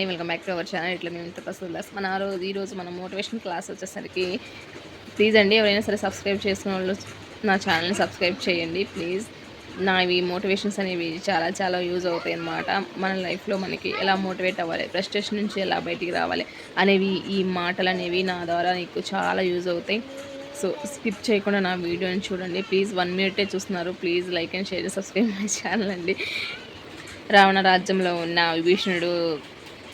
Welcome back to our channel. ఇట్లా మేము ఇంత పసుదాస్ మన ఈరోజు మన మోటివేషన్ క్లాస్ వచ్చేసరికి ప్లీజ్ అండి ఎవరైనా సరే సబ్స్క్రైబ్ చేసుకున్న వాళ్ళు నా ఛానల్ని సబ్స్క్రైబ్ చేయండి ప్లీజ్. నా ఇవి మోటివేషన్స్ అనేవి చాలా చాలా యూజ్ అవుతాయి అన్నమాట. మన లైఫ్లో మనకి ఎలా మోటివేట్ అవ్వాలి, ఫ్రస్ట్రేషన్ నుంచి ఎలా బయటికి రావాలి అనేవి ఈ మాటలు అనేవి నా ద్వారా నీకు చాలా యూజ్ అవుతాయి. సో స్కిప్ చేయకుండా నా వీడియోని చూడండి ప్లీజ్. 1 minute చూస్తున్నారు, please like and share subscribe my channel అండి. రావణ రాజ్యంలో ఉన్న విభీషణుడు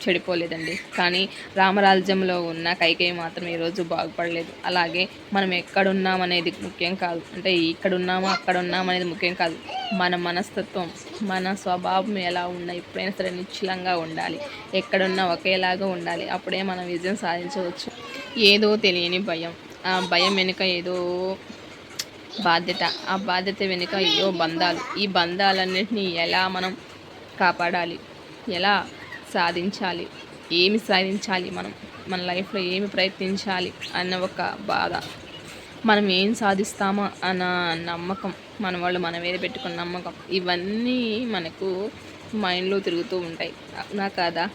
చెడిపోలేదండి, కానీ రామరాజ్యంలో ఉన్న కైకేయి మాత్రం ఈరోజు బాగుపడలేదు. అలాగే మనం ఎక్కడున్నాం అనేది ముఖ్యం కాదు, అంటే ఇక్కడున్నామా అక్కడ ఉన్నాం అనేది ముఖ్యం కాదు. మన మనస్తత్వం, మన స్వభావం ఎలా ఉన్నా ఎప్పుడైనా సరే నిశ్చలంగా ఉండాలి. ఎక్కడున్నా ఒకేలాగా ఉండాలి, అప్పుడే మనం విజయం సాధించవచ్చు. ఏదో తెలియని భయం, ఆ భయం వెనుక ఏదో బాధ్యత, ఆ బాధ్యత వెనుక ఏదో బంధాలు. ఈ బంధాలన్నింటినీ ఎలా మనం కాపాడాలి, ఎలా సాధించాలి, ఏమి సాధించాలి, మన లైఫ్లో ఏమి ప్రయత్నించాలి అన్న ఒక బాధ, మనం ఏం సాధిస్తామో అన్న నమ్మకం, మన వాళ్ళు మన మీద పెట్టుకున్న నమ్మకం, ఇవన్నీ మనకు మైండ్లో తిరుగుతూ ఉంటాయి నా కదా.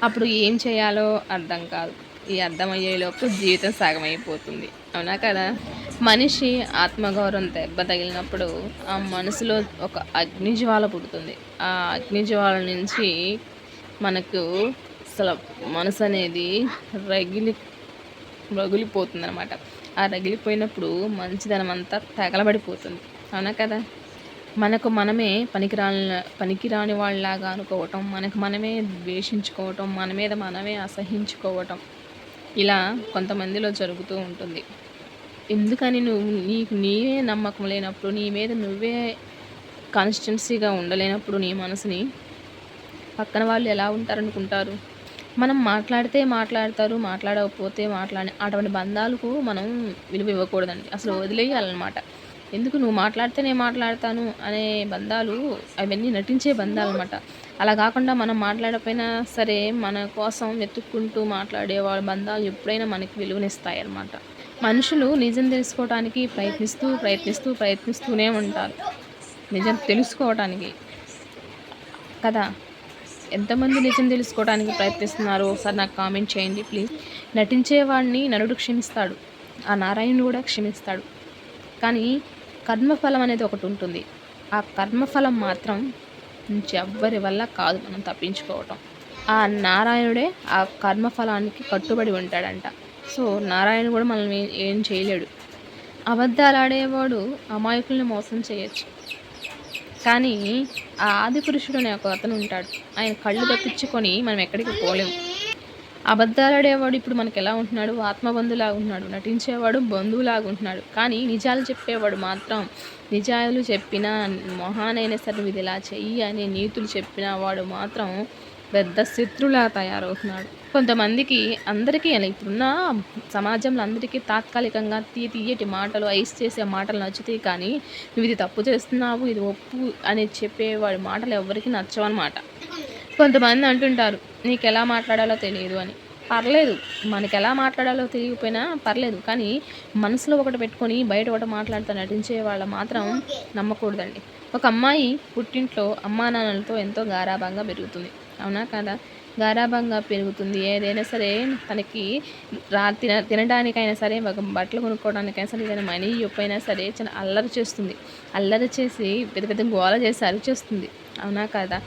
అప్పుడు ఏం చేయాలో అర్థం కాదు, ఈ అర్థమయ్యేలోపు జీవితం సాగమైపోతుంది, అవునా కదా. మనిషి ఆత్మగౌరవం దెబ్బ తగిలినప్పుడు ఆ మనసులో ఒక అగ్నిజ్వాల పుడుతుంది. ఆ అగ్నిజ్వాల నుంచి మనకు అసలు మనసు అనేది రగిలిపోతుంది అనమాట. ఆ రగిలిపోయినప్పుడు మంచిదనం అంతా తగలబడిపోతుంది, అవునా కదా. మనకు మనమే పనికిరాని వాళ్ళలాగా అనుకోవటం, మనకు మనమే ద్వేషించుకోవటం, మన మీద మనమే అసహించుకోవటం, ఇలా కొంతమందిలో జరుగుతూ ఉంటుంది. ఎందుకని నీకు నీవే నమ్మకం లేనప్పుడు, నీ మీద నువ్వే కాన్స్టెన్సీగా ఉండలేనప్పుడు నీ మనసుని పక్కన వాళ్ళు ఎలా ఉంటారనుకుంటారు. మనం మాట్లాడితే మాట్లాడతారు, మాట్లాడకపోతే అటువంటి బంధాలకు మనం విలువ ఇవ్వకూడదండి, అసలు వదిలేయాలన్నమాట. ఎందుకు నువ్వు మాట్లాడితే నేను మాట్లాడతాను అనే బంధాలు అవన్నీ నటించే బంధాలు అనమాట. అలా కాకుండా మనం మాట్లాడకపోయినా సరే మన కోసం వెతుక్కుంటూ మాట్లాడే వాళ్ళ బంధాలు ఎప్పుడైనా మనకి విలువనిస్తాయి అన్నమాట. మనుషులు నిజం తెలుసుకోవడానికి ప్రయత్నిస్తూనే ఉంటారు, నిజం తెలుసుకోవటానికి కదా. ఎంతమంది నిజం తెలుసుకోవడానికి ప్రయత్నిస్తున్నారో ఒకసారి నాకు కామెంట్ చేయండి ప్లీజ్. నటించేవాడిని నరుడు క్షమిస్తాడు, ఆ నారాయణుడు కూడా క్షమిస్తాడు, కానీ కర్మఫలం అనేది ఒకటి ఉంటుంది. ఆ కర్మఫలం మాత్రం నుంచి ఎవ్వరి వల్ల కాదు మనం తప్పించుకోవటం. ఆ నారాయణుడే ఆ కర్మఫలానికి కట్టుబడి ఉంటాడంట. సో నారాయణ కూడా మనల్ని ఏం చేయలేడు. అబద్ధాలు ఆడేవాడు అమాయకుల్ని మోసం చేయొచ్చు, కానీ ఆ ఆది పురుషుడు అనే ఒక అతను ఉంటాడు, ఆయన కళ్ళు తప్పించుకొని మనం ఎక్కడికి పోలేము. అబద్ధాలు ఆడేవాడు ఇప్పుడు మనకు ఎలా ఉంటున్నాడు, ఆత్మబంధులాగా ఉంటున్నాడు, నటించేవాడు బంధువులాగా ఉంటున్నాడు, కానీ నిజాలు చెప్పేవాడు మాత్రం, నిజాలు చెప్పిన మొహానైనా సరే ఇది ఇలా చెయ్యి అనే నీతులు చెప్పిన వాడు మాత్రం పెద్ద శత్రులా తయారవుతున్నాడు. కొంతమందికి, అందరికీ ఇప్పుడున్న సమాజంలో అందరికీ తాత్కాలికంగా తీయటి మాటలు, ఐస్ చేసే మాటలు నచ్చుతాయి, కానీ నువ్వు ఇది తప్పు చేస్తున్నావు, ఇది ఒప్పు అని చెప్పేవాడి మాటలు ఎవరికి నచ్చవన్నమాట. కొంతమంది అంటుంటారు నీకు ఎలా మాట్లాడాలో తెలియదు అని. పర్లేదు, మనకి ఎలా మాట్లాడాలో తెలియకపోయినా పర్లేదు, కానీ మనసులో ఒకటి పెట్టుకొని బయట ఒకటి మాట్లాడుతూ నటించే వాళ్ళ మాత్రం నమ్మకూడదండి. ఒక అమ్మాయి పుట్టింట్లో అమ్మా నాన్నలతో ఎంతో గారాబంగా పెరుగుతుంది, అవునా కదా. గారాబంగా పెరుగుతుంది, ఏదైనా సరే తనకి తినడానికైనా సరే, బట్టలు కొనుక్కోవడానికైనా సరే, ఏదైనా మనీ ఇవ్వకపోయినా సరే చాలా అల్లరి చేస్తుంది. అల్లరి చేసి పెద్ద పెద్ద గోల చేసి అరిచేస్తుంది, అవునా కదా.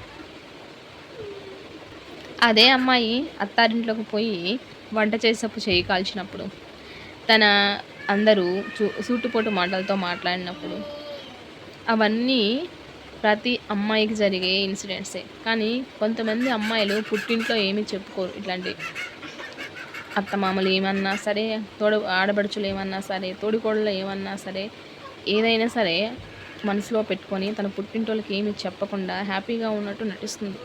అదే అమ్మాయి అత్తారింట్లోకి పోయి వంట చేసేటప్పుడు చేయి కాల్చినప్పుడు, తన అందరూ సూటుపోటు మాటలతో మాట్లాడినప్పుడు, అవన్నీ ప్రతి అమ్మాయికి జరిగే ఇన్సిడెంట్సే. కానీ కొంతమంది అమ్మాయిలు పుట్టింట్లో ఏమీ చెప్పుకోరు. ఇట్లాంటి అత్తమామలు ఏమన్నా సరే, ఆడబడుచులు ఏమన్నా సరే, తోడికోడలు ఏమన్నా సరే, ఏదైనా సరే మనసులో పెట్టుకొని తన పుట్టింటోళ్ళకి ఏమీ చెప్పకుండా హ్యాపీగా ఉన్నట్టు నటిస్తుంది,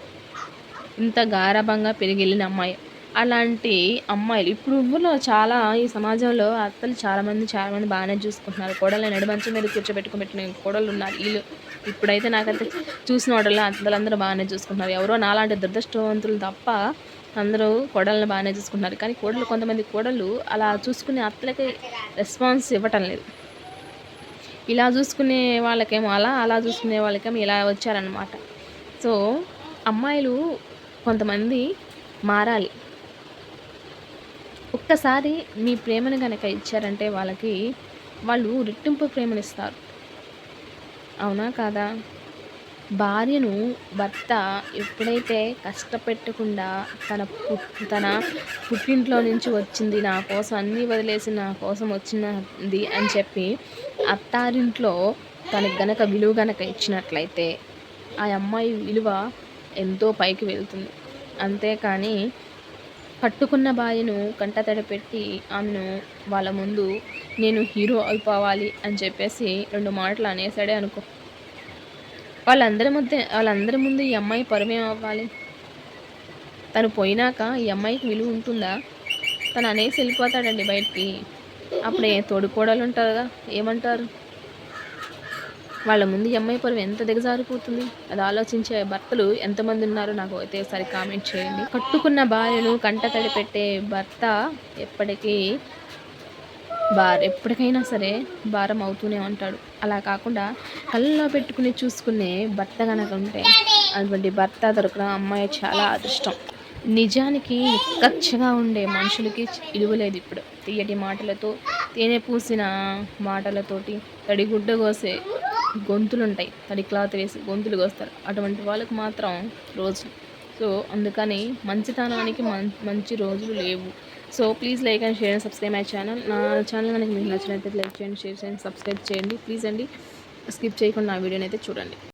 ఇంత గారాబంగా పెరిగి వెళ్ళిన అమ్మాయి. అలాంటి అమ్మాయిలు ఇప్పుడు ఊళ్ళో చాలా, ఈ సమాజంలో అత్తలు చాలామంది బాగానే చూసుకుంటున్నారు. కోడళ్ళని నడిమంచం మీద కూర్చోబెట్టుకుని కోడళ్ళు ఉన్నారు. వీళ్ళు ఇప్పుడైతే నాకైతే చూసిన వాడల్లో అత్తలందరూ బాగానే చూసుకుంటున్నారు. ఎవరో నాలాంటి దురదృష్టవంతులు తప్ప అందరూ కోడళ్ళని బాగానే చూసుకుంటున్నారు. కానీ కొంతమంది కోడళ్ళు అలా చూసుకునే అత్తలకి రెస్పాన్స్ ఇవ్వటం లేదు. ఇలా చూసుకునే వాళ్ళకేమో అలా చూసుకునే వాళ్ళకేమో ఇలా వచ్చారనమాట. సో అమ్మాయిలు కొంతమంది మారాలి. ఒక్కసారి మీ ప్రేమను గనక ఇచ్చారంటే వాళ్ళు రెట్టింపు ప్రేమనిస్తారు. అవునా కాదా? భార్యను భర్త ఎప్పుడైతే కష్టపెట్టకుండా తన పుట్టింట్లో నుంచి వచ్చింది నా కోసం అన్నీ వదిలేసి నా కోసం వచ్చినది అని చెప్పి అత్తారింట్లో తనకి గనక విలువ గనక ఇచ్చినట్లయితే ఆ అమ్మాయి విలువ ఎంతో పైకి వెళ్తుంది. అంతేకానీ కట్టుకున్న భార్యను కంటతడి పెట్టి ఆమెను వాళ్ళ ముందు నేను హీరో అయిపోవాలి అని చెప్పేసి 2 మాటలు అనేసాడే అనుకో, వాళ్ళందరి ముందు ఈ అమ్మాయి పరువేమవ్వాలి? తను పోయినాక ఈ అమ్మాయికి విలువ ఉంటుందా? తను అనేసి వెళ్ళిపోతాడండి బయటికి. అప్పుడే తోడికోడలుంటారుగా ఏమంటారు? వాళ్ళ ముందు ఈ అమ్మాయి పరువు ఎంత దిగజారిపోతుంది. అది ఆలోచించే భర్తలు ఎంతమంది ఉన్నారో నాకు అయితే ఒకసారి కామెంట్ చేయండి. కట్టుకున్న భార్యను కంటతడి పెట్టే భర్త ఎప్పటికైనా సరే భారం అవుతూనే ఉంటాడు. అలా కాకుండా కళ్ళలో పెట్టుకుని చూసుకునే భర్త గనక ఉంటే అటువంటి భర్త దొరకడం అమ్మాయి చాలా అదృష్టం. నిజానికి నిక్కచ్చిగా ఉండే మనుషులకి విలువ లేదు ఇప్పుడు. తీయటి మాటలతో తేనె పూసిన మాటలతోటి తడిగుడ్డ కోసే గొంతులుంటాయి. తడి క్లాత్ వేసి గొంతులు కోస్తారు. అటువంటి వాళ్ళకి మాత్రం రోజు. సో అందుకని మంచితనానికి మంచి రోజులు లేవు. So please like and share and subscribe my channel. నా ఛానల్ కనుక మీకు నచ్చినట్లయితే లైక్ చేయండి, షేర్ చేయండి, సబ్స్క్రైబ్ చేయండి ప్లీజ్ అండి. స్కిప్ చేయకుండా నా వీడియోని అయితే చూడండి.